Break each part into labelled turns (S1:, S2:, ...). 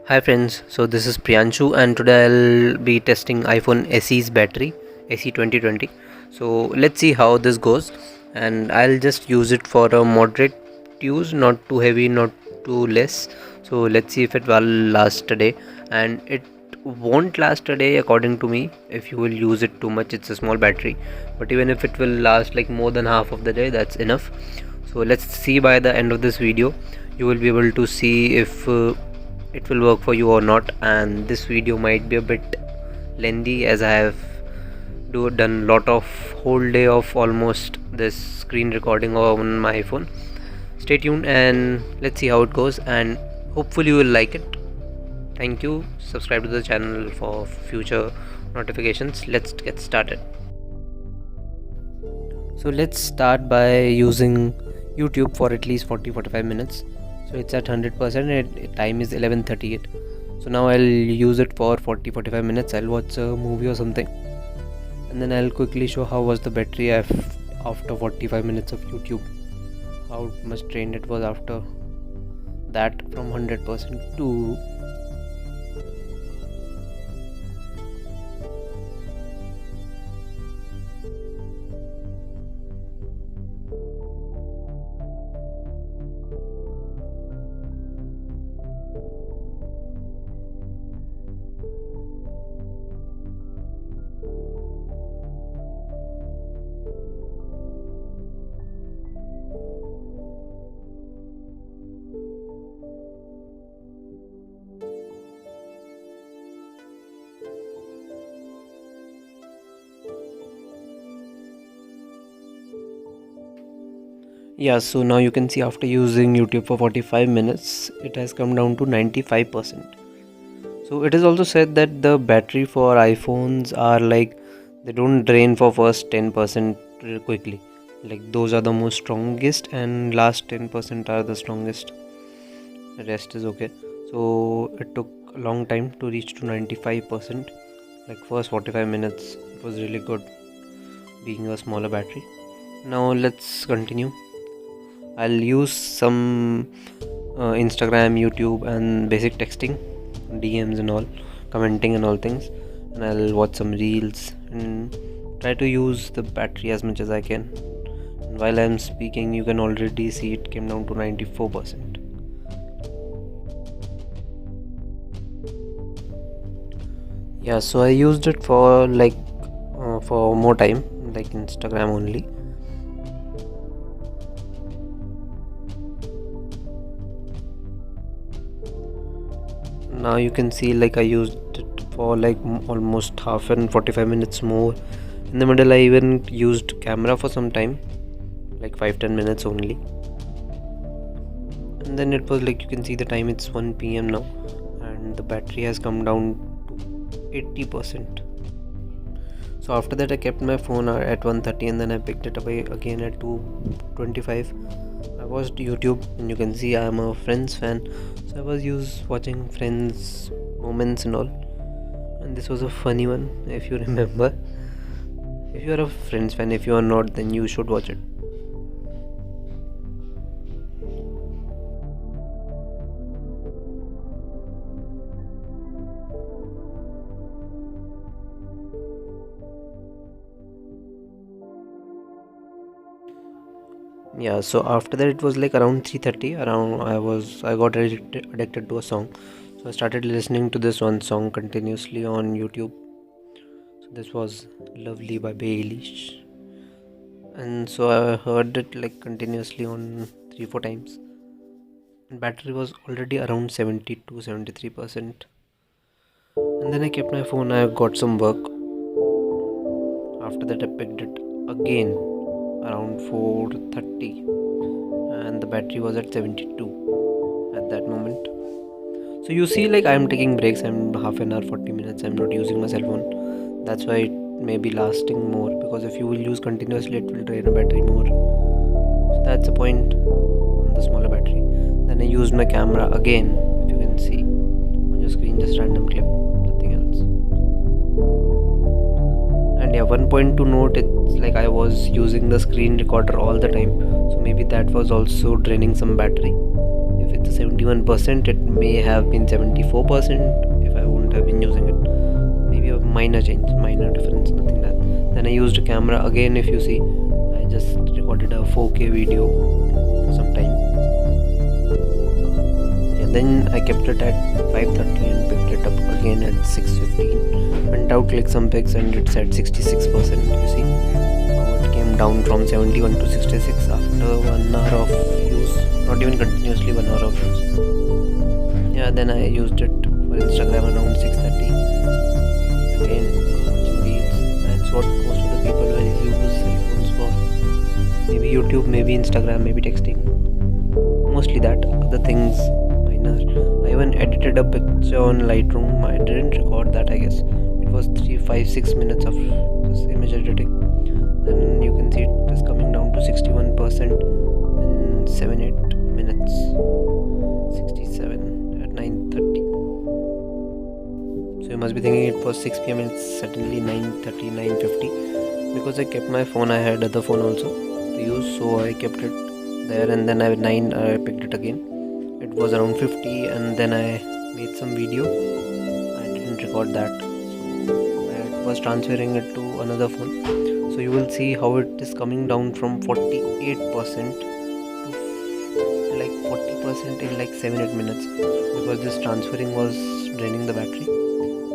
S1: Hi friends, so this is Priyanshu and today I'll be testing iPhone SE's battery, SE 2020. So let's see how this goes, and I'll just use it for a moderate use, not too heavy, not too less. So let's see if it will last a day, and it won't last a day according to me if you will use it too much. It's a small battery, but even if it will last like more than half of the day, that's enough. So let's see by the end of this video you will be able to see if it will work for you or not, and this video might be a bit lengthy as I have done lot of whole day of almost this screen recording on my iPhone. Stay tuned and let's see how it goes, and hopefully you will like it. Thank you. Subscribe to the channel for future notifications. Let's get started. So let's start by using YouTube for at least 40-45 minutes. So it's at 100%. Time is 11:38. So now I'll use it for 40-45 minutes. I'll watch a movie or something, and then I'll quickly show how was the battery after 45 minutes of YouTube, how much drained it was after that from 100% to. Yeah, so now you can see after using YouTube for 45 minutes, it has come down to 95%. So it is also said that the battery for iPhones are like, they don't drain for first 10% quickly. Like those are the most strongest and last 10% are the strongest. The rest is okay. So it took a long time to reach to 95%. Like first 45 minutes, it was really good being a smaller battery. Now let's continue. I'll use some Instagram, YouTube and basic texting, DMs and all, commenting and all things, and I'll watch some reels and try to use the battery as much as I can. And while I'm speaking, you can already see it came down to 94%. Yeah, so I used it for for more time, like Instagram only. Now you can see like I used it for like almost half and 45 minutes more. In the middle I even used camera for some time, like 5-10 minutes only, and then it was like, you can see the time, it's 1 p.m. now and the battery has come down to 80%. So after that I kept my phone at 1:30 and then I picked it up again at 2:25. I watched YouTube and you can see I am a Friends fan, so I was watching Friends moments and all, and this was a funny one if you remember. If you are a Friends fan, if you are not, then you should watch it. Yeah, so after that it was like around 3:30, around I got addicted to a song, so I started listening to this one song continuously on YouTube. So this was Lovely by Baelish, and so I heard it like continuously on 3-4 times, and battery was already around 72-73%. And then I kept my phone, I got some work. After that I picked it again around 4:30 and the battery was at 72 at that moment. So you see, like, I'm taking breaks, I'm half an hour, 40 minutes, I'm not using my cell phone. That's why it may be lasting more, because if you will use continuously it will drain a battery more. So that's the point on the smaller battery. Then I used my camera again, if you can see on your screen, just random clip, nothing else. And yeah, one point to note, it's like I was using the screen recorder all the time, so maybe that was also draining some battery. If it's a 71%. It may have been 74% if I wouldn't have been using it. Maybe a minor change, minor difference, nothing that. Then I used a camera again. If you see, I just recorded a 4K video for some time. Yeah, then I kept it at 5:30 and picked it up again at 6:15. Went out, clicked some pics, and it said 66%. You see, so it came down from 71 to 66 after 1 hour of use. Not even continuously, 1 hour of use. Yeah, then I used it for Instagram around 6:30. Again, watching reels. That's what most of the people will use iPhones for. Maybe YouTube, maybe Instagram, maybe texting. Mostly that. Other things, minor. I even edited a picture on Lightroom. I didn't record that, I guess. It was 3, 5, 6 minutes of just image editing. Then you can see it is coming down to 61% in 7, 8 minutes. 67 at 9:30. So you must be thinking it was 6 p.m. It's certainly 9:30, 9:50. Because I kept my phone, I had other phone also to use, so I kept it there, and then at 9 I picked it again. It was around 50, and then I made some video. I didn't record that, so I was transferring it to another phone. So you will see how it is coming down from 48% to like 40% in like 7-8 minutes, because this transferring was draining the battery.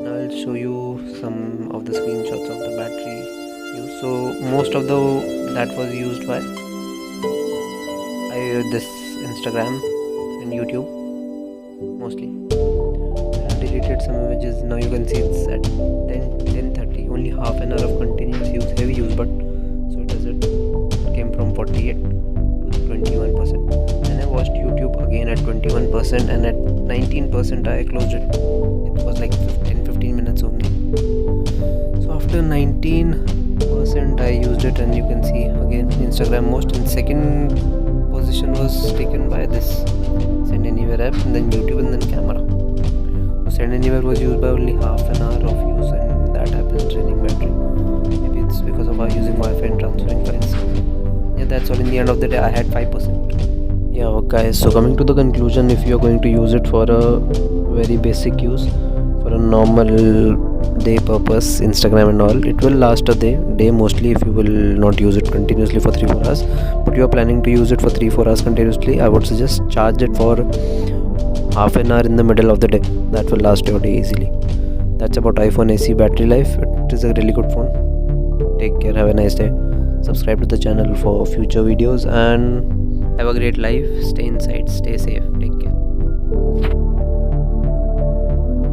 S1: Now I'll show you some of the screenshots of the battery use. So most of that was used by this Instagram and YouTube mostly. I deleted some images. Now you can see it's at 10:30. Only half an hour of continuous use, heavy use, but so it came from 48 to 21%. Then I watched YouTube again at 21%, and at 19% I closed it. It was like 10-15 minutes only. So after 19% I used it, and you can see again Instagram most. In second position was taken by this Send Anywhere app, and then YouTube, and then camera. So Send Anywhere was used by only half an hour of use, and that app is draining battery. Maybe it's because of using Wi-Fi and transferring files. Yeah, that's all. In the end of the day I had 5%. Yeah, okay guys, so coming to the conclusion, if you're going to use it for a very basic use, for a normal day purpose, Instagram and all, it will last a day mostly if you will not use it continuously for 3-4 hours. But you are planning to use it for 3-4 hours continuously, I would suggest charge it for half an hour in the middle of the day. That will last your day easily. That's about iPhone SE battery life. It is a really good phone. Take care, have a nice day. Subscribe to the channel for future videos, and have a great life. Stay inside, stay safe, take care.